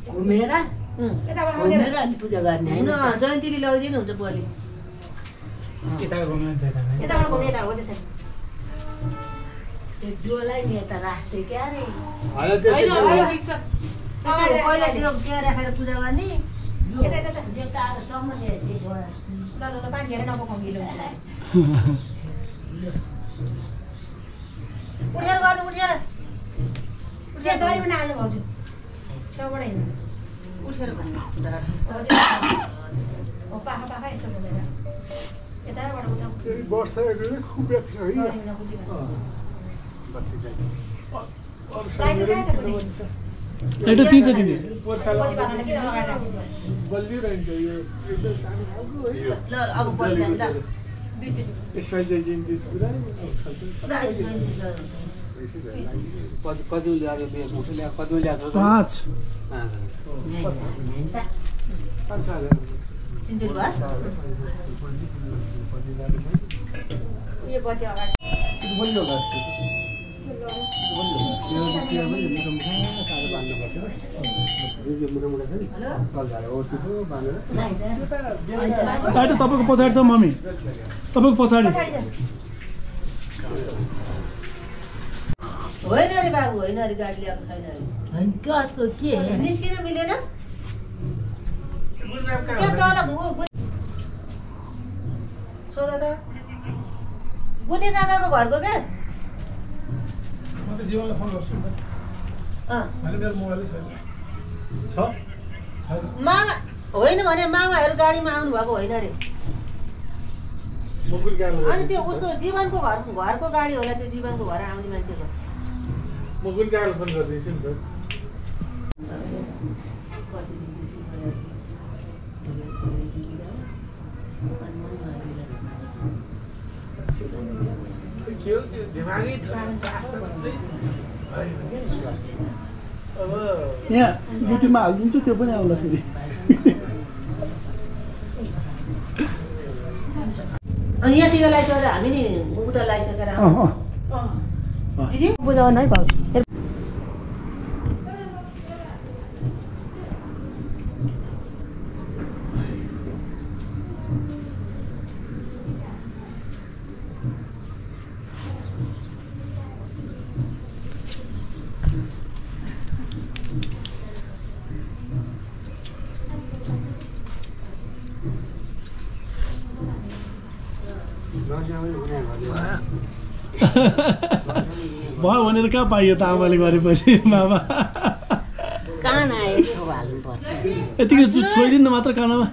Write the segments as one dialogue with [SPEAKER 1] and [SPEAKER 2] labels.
[SPEAKER 1] घुमेर पूजा गर्ने होइन
[SPEAKER 2] जयन्तीले लगिदिनु हुन्छ बुवाले
[SPEAKER 1] त्यो जोलाई नि यता राख्थ्यो क्या रे
[SPEAKER 2] पहिला त्यो त्यहाँ राखेर पूजा गर्ने उठेर गर्नु उठेर उठेर
[SPEAKER 3] एउटा दिन्छ दिदी पाँच तपाईँको पछाडि छ मम्मी तपाईँको पछाडि
[SPEAKER 2] होइन अरे बाबु होइन अरे गाडी ल्याएको छैन
[SPEAKER 1] कसको के
[SPEAKER 2] निस्किन मिलेन त्यहाँ तल सोध त गुने काकाको घरको क्या मामा होइन भने मामाहरू गाडीमा आउनु भएको होइन अरे अनि त्यो उसको जीवनको घरको गाडी होला त्यो जीवनको घर आउने मान्छेको
[SPEAKER 3] यहाँ युट्युबमा हालिदिन्छु त्यो पनि आउला फेरि
[SPEAKER 2] अनि यहाँ टिका लगाइसकेर हामी नि उता लगाइसकेर दिदी बुझाउनु है भाउ
[SPEAKER 3] भयो भनेर कहाँ पाइयो त आमाले गरेपछि मामा
[SPEAKER 1] कान आयो हाल्नुपर्छ
[SPEAKER 3] यतिकै छोइदिनु मात्र कानमा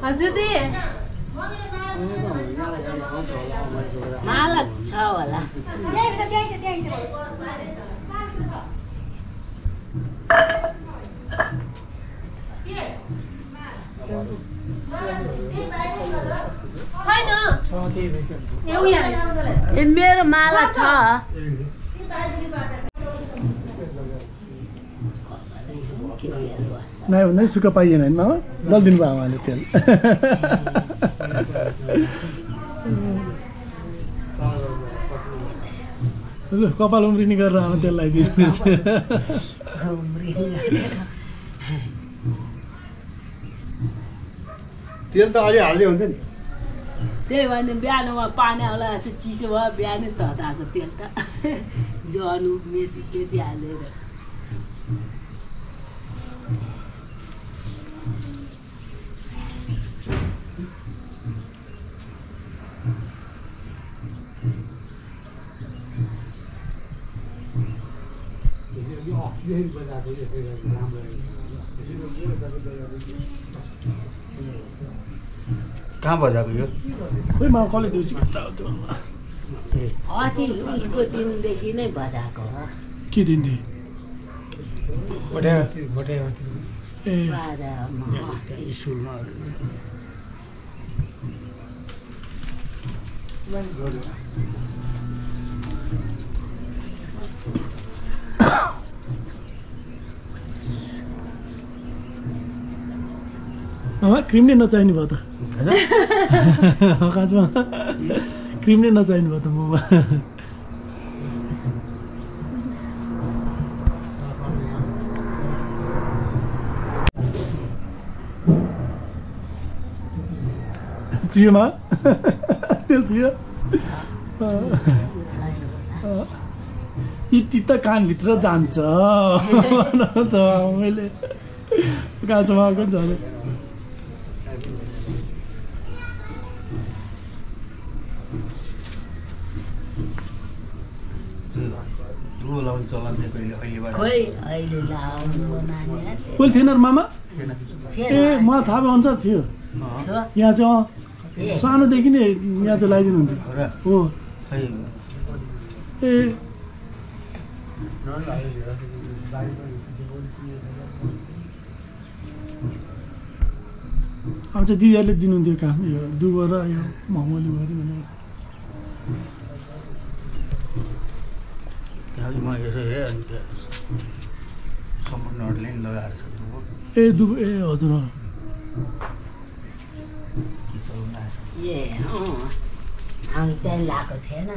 [SPEAKER 1] हजुर माला छ होला ए मेरो माला छ
[SPEAKER 3] नआयो भने सुक्खा पाइएन होइन मामा दलिदिनु भयो आमाले तेल ल कपाल उम्रिने गरेर आमा तेल लगाइदिनुहोस्
[SPEAKER 4] तेल त अलि हाल्दै हुन्छ नि
[SPEAKER 1] त्यही भने बिहानमा पानी आउला चिसो भयो बिहानै तताएको तेल त जनु मेथी सेती हालेर
[SPEAKER 4] कहाँ बजाएको यो
[SPEAKER 3] खोइ मा कसले दिउँसी भेट्दा हो त्यो
[SPEAKER 1] अति उसको दिनदेखि नै बजाएको हो
[SPEAKER 3] के दिन्थे ए
[SPEAKER 4] स्कुलमा
[SPEAKER 3] आमा क्रिम नै नचाहिने भयो त काँचमा क्रिम नै नचाहिने भयो त मोमा जियोमा त्यो जियो यति त कानभित्र जान्छ मैले काँचोमा आएको नि झन्
[SPEAKER 1] खोइ अहिले लाउनु नानीहरूले
[SPEAKER 3] कोही थिएन र मामा
[SPEAKER 1] थिएन
[SPEAKER 3] ए मलाई थाहा भयो अनुसार थियो
[SPEAKER 1] थियो?
[SPEAKER 3] यहाँ चाहिँ
[SPEAKER 1] ए,
[SPEAKER 3] सानोदेखि नै यहाँ चाहिँ लगाइदिनुहुन्थ्यो हो ए अब चाहिँ दिदीहरूले दिनुहुन्थ्यो काम यो दुबो र यो मोमोली गरी भनेर ए दुबो ए हजुर
[SPEAKER 1] ए हामी चाहिँ लाएको थिएन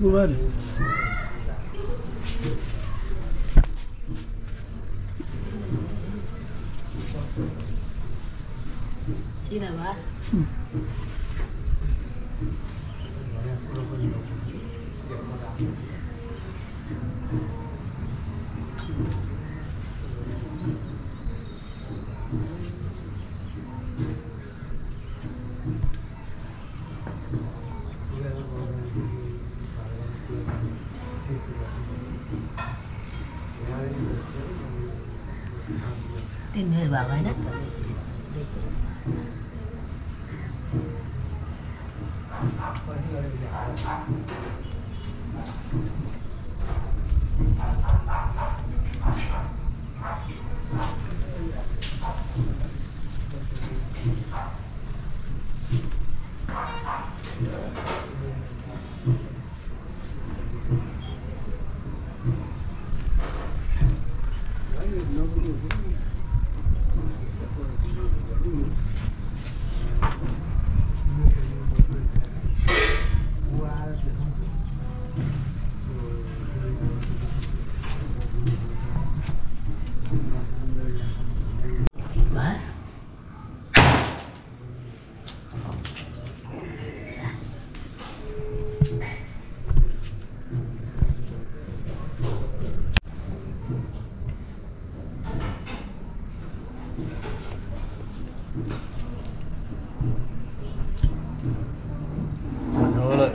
[SPEAKER 3] बुबारी
[SPEAKER 1] सिधा भए तिमीहरू भएको होइन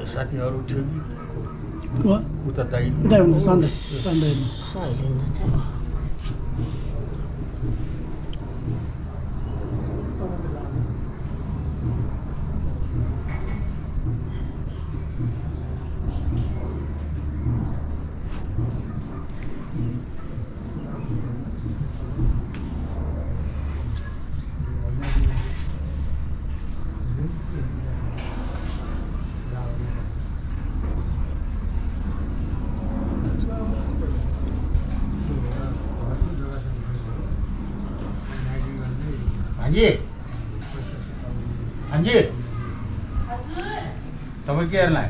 [SPEAKER 4] साथीहरू थियो कि उता दाइ
[SPEAKER 3] उता हुन्छ सन्डे सन्डे
[SPEAKER 1] सहिले चाहिँ
[SPEAKER 4] हान्जी तपाईँ के हेर्ला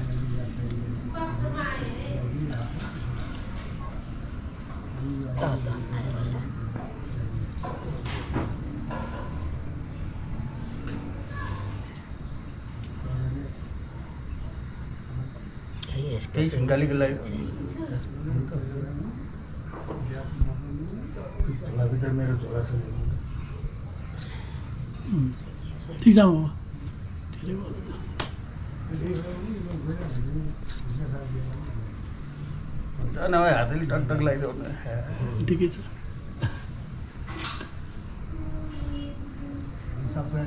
[SPEAKER 4] केही छिङ्गालीको लागि झोलाभित्र मेरो झोला छ
[SPEAKER 3] ठिक छ बाबा धेरै भयो
[SPEAKER 4] नभए हातले टकटक लगाइदेऊ
[SPEAKER 3] ठिकै छ
[SPEAKER 4] सबै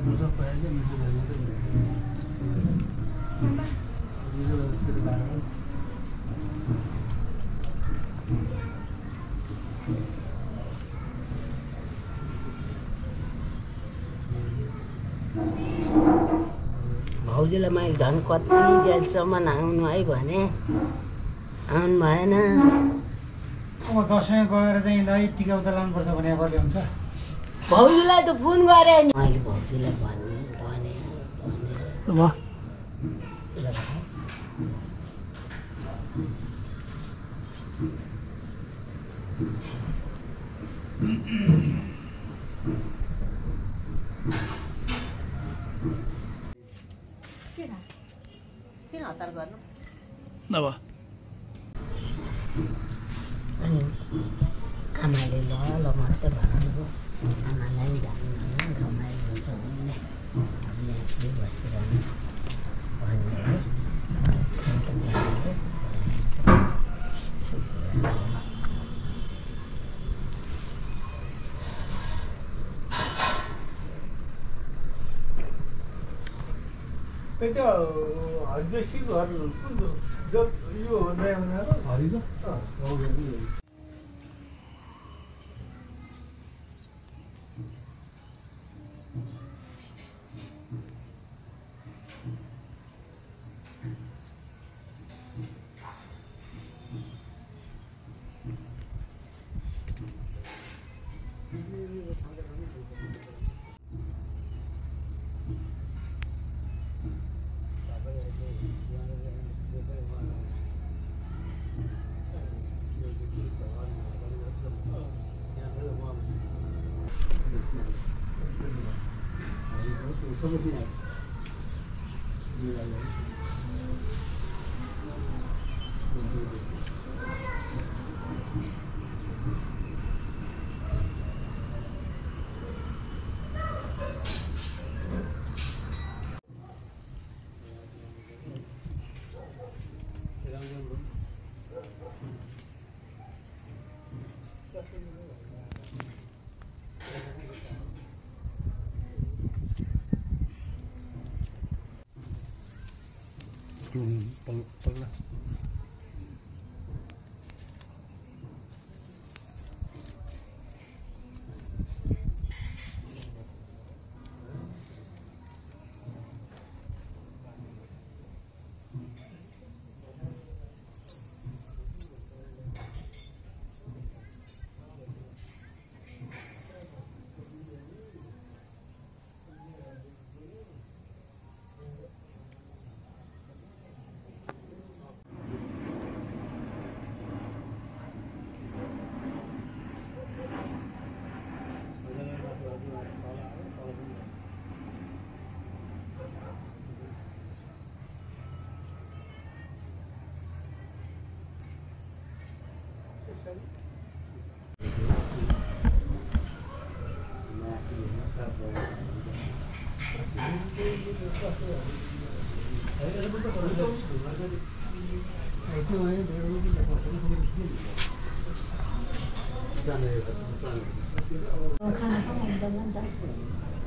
[SPEAKER 1] भाउजूलाई मैले झन् कति जेलसम्म आउनु है भने आउनु भएन।
[SPEAKER 5] दसैँ गएर चाहिँ दाइ टिका उता लानुपर्छ भने कहिले हुन्छ?
[SPEAKER 1] भाउजूलाई त फोन गरेँ नि मैले भाउजूलाई भने
[SPEAKER 2] किन हतार गर्नु?
[SPEAKER 3] नभए
[SPEAKER 1] अनि आमाले ल मात्रै भन्नुभयो। आमालाई जानु रमाइलो हुन्छ भने हामीले यहाँतिर बसिरहनु भन्यो।
[SPEAKER 5] त्यो हर्जेसी घर कुन यो नयाँ बनाएर हरिको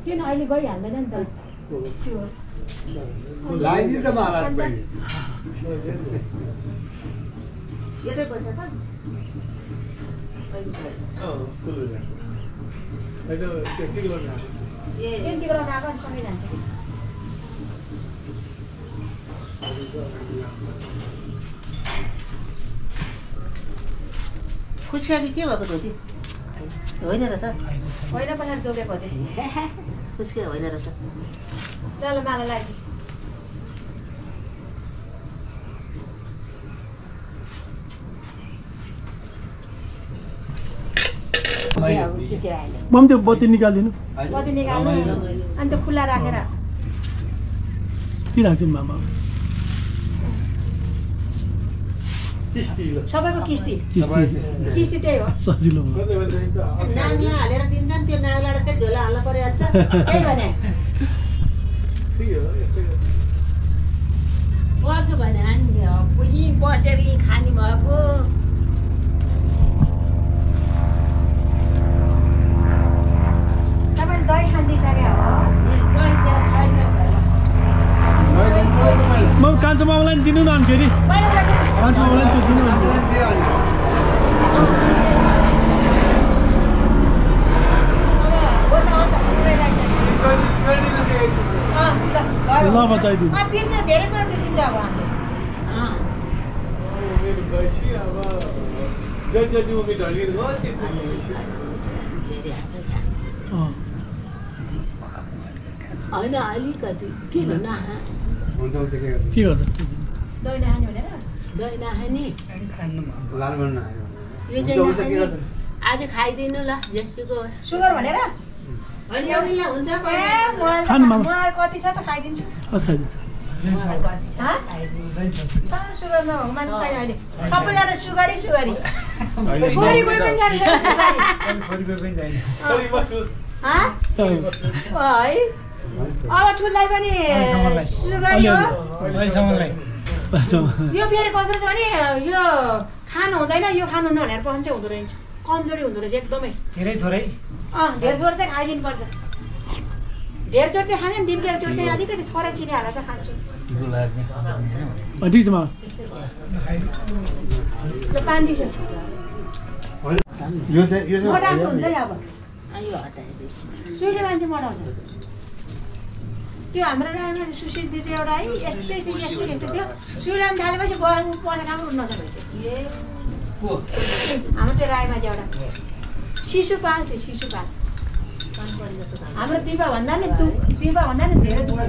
[SPEAKER 2] किन अहिले गइहाल्दैन नि त
[SPEAKER 4] लगाइदिन्छ महाराज बहिनी
[SPEAKER 2] यतै पैसा त सँगै जान्छ खुस्का कि के भएको धोती होइन र त होइन बनाएर दोब्रेको थिएँ खुस्का होइन र त ल माला लाग्यो
[SPEAKER 3] मम त्यो बत्ती निकालिदिनु
[SPEAKER 2] बत्ती निकाल्नु अनि त्यो खुल्ला राखेर
[SPEAKER 3] के राख्दिनु मामा
[SPEAKER 2] सबैको किस्ती
[SPEAKER 3] किस्ती
[SPEAKER 2] किस्ती त्यही हो
[SPEAKER 3] सजिलो
[SPEAKER 2] नाङ्ला हालेर दिन्छन् त्यो नाङ्लाबाट चाहिँ झोला हाल्नु परिहाल्छ त्यही भने
[SPEAKER 1] पर्छ भने अनि बसेर खाने भएको
[SPEAKER 2] तपाईँले दही खाँदिसके हो
[SPEAKER 3] म कान्छो मामालाई दिनु न अनि फेरि कान्छो मामालाई त्यो दिनु
[SPEAKER 2] होस्
[SPEAKER 3] ल बताइदिनु
[SPEAKER 2] बिर्छ धेरै कुरा बिर्सिन्छ अब हामीले
[SPEAKER 5] मेरो गएपछि अब जति उमेर ढल्किनु भयो त्यति
[SPEAKER 1] होइन अलिकति के गर्नु
[SPEAKER 4] हुन्छ हुन्छ के गर्नु
[SPEAKER 3] के गर्छ
[SPEAKER 2] दही नखाने भनेर
[SPEAKER 1] दही नखाने
[SPEAKER 4] लाल बन्न
[SPEAKER 1] यो चाहिँ नखाने आज खाइदिनु ल जेसुको
[SPEAKER 2] सुगर भनेर होइन एउटा हुन्छ मलाई कति छ त खाइदिन्छु सुगर नभएको मान्छे छैन अहिले सबैजना सुगरी सुगरी कोही पनि जाने छैन सुगरी है अब ठुललाई पनि सुगरी हो यो फेरि कसरी छ भने यो खानु हुँदैन यो खानु हुनु भनेर पहन चाहिँ हुँदो रहेछ कमजोरी हुँदो रहेछ एकदमै
[SPEAKER 6] धेरै थोरै
[SPEAKER 2] धेर चोट चाहिँ खाइदिनु पर्छ धेर चोट चाहिँ खाँदैन दिनको एक चोट चाहिँ अलिकति थोरै चिनी हालेर चाहिँ खान्छु ल पानी दिन्छु
[SPEAKER 4] यो चाहिँ
[SPEAKER 2] मोटाएको हुन्छ नि अब
[SPEAKER 1] यो हटाइदिनु
[SPEAKER 2] सुइले मान्छे मोटाउँछ त्यो हाम्रो राईमा सुशील दिदी एउटा है यस्तै चाहिँ यस्तै यस्तै थियो सुइलाम थालेपछि पैसा राम्रो उठ्न सक्छ हाम्रो त्यो राईमा चाहिँ एउटा शिशुपाल छ शिशुपाल हाम्रो दिपा भन्दा नि धेरै दुःख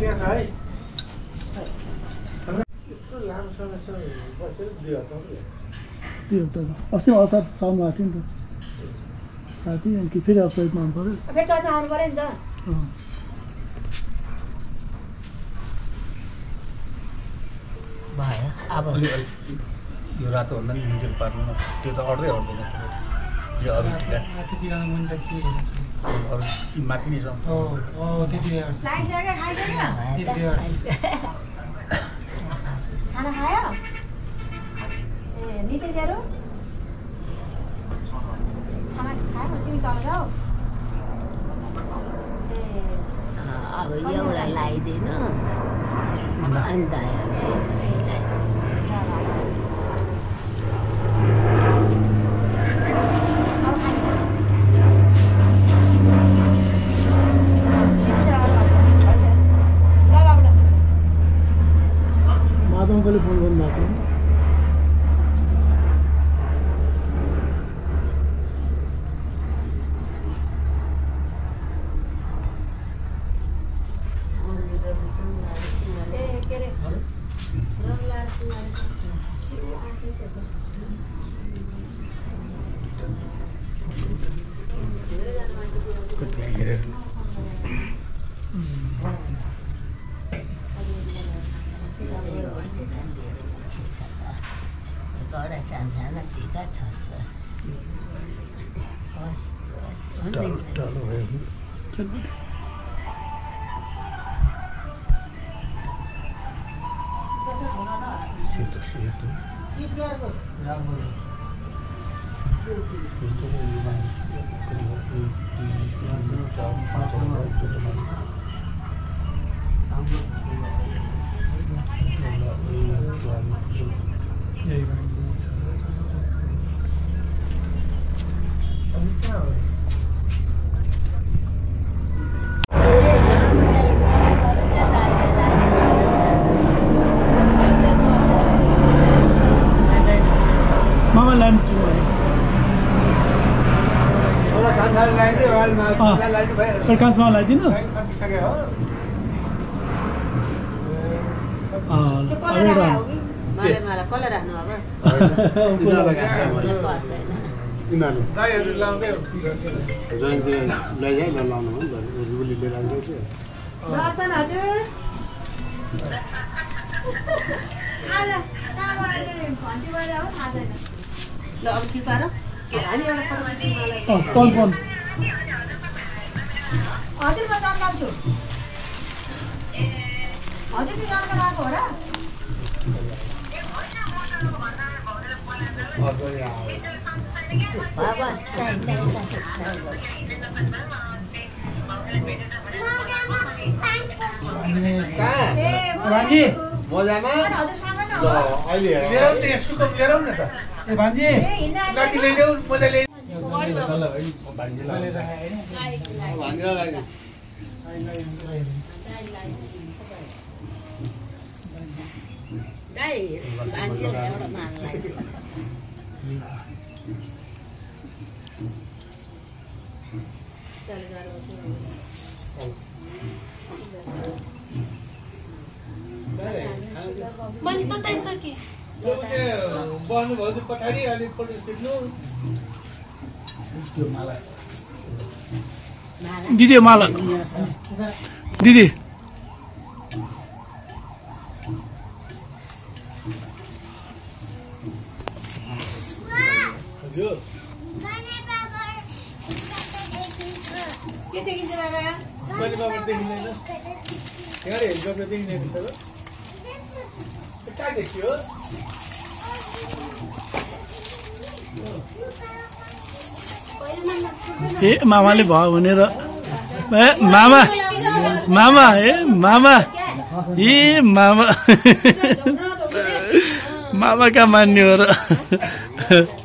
[SPEAKER 3] अस्ति असार साउन आएको थियो नि त साथी अनि फेरि अब चैतमा आउनु पऱ्यो
[SPEAKER 2] फेरि चैतमा आउनु पऱ्यो नि त
[SPEAKER 1] भयो अब
[SPEAKER 4] यो रातो भन्दा नि निकै पार्नु त्यो त अड्दै अड्दैन यो अरू टिका
[SPEAKER 6] त्यति गर्न मन त के
[SPEAKER 4] अरू माथि नै छ
[SPEAKER 6] त्यति
[SPEAKER 2] खाइसक्यो खाइसक्यो खाना खायो ए नितेशहरू खाना खायो तिमी तल जाऊ ए
[SPEAKER 1] अब एउटा लगाइदिनु अन्त
[SPEAKER 3] माधवले फोन गर्नु भएको थियो
[SPEAKER 1] साना टिका छ कान्छमा लगाइदिनु
[SPEAKER 2] कसले राख्नु अब
[SPEAKER 5] गाईहरू लाउँदै
[SPEAKER 4] लैजाइ नलाउनु हो रुली लिएर आउँदैछ
[SPEAKER 2] दर्शन हजुर आज घन्टी बजेर हो थाहा छैन ल अब के पार हामी एउटा
[SPEAKER 3] कल
[SPEAKER 2] हजुर म जान लाग्छु हजुर त्यो जान गएको हो र
[SPEAKER 1] बाबा
[SPEAKER 6] भान्जी
[SPEAKER 4] मजामा
[SPEAKER 2] हजुरसँग न
[SPEAKER 4] ल अहिले
[SPEAKER 5] लिएर त सुको लिएर न त
[SPEAKER 6] ए भान्जी
[SPEAKER 5] लाठी ल्याइदेऊ मजा ल्याइ
[SPEAKER 4] भान्जीलाई
[SPEAKER 1] मालालाई भान्जीले एउटा मालालाई
[SPEAKER 2] मैले बताइसकेँ
[SPEAKER 5] बस्नुभयो चाहिँ पछाडि अलिक फोटो खिच्नु
[SPEAKER 4] त्यो माला
[SPEAKER 3] दिदी माला दिदी
[SPEAKER 5] हजुर
[SPEAKER 2] के देखिन्छ बाबा
[SPEAKER 5] मैले बाबा देखिँदैन यहाँ हेलिकप्टर देखिँदैन सर कहाँ देखियो
[SPEAKER 3] ए मामाले भयो भनेर ए मामा मामा ए मामा ए मामा मामा कहाँ मान्ने हो र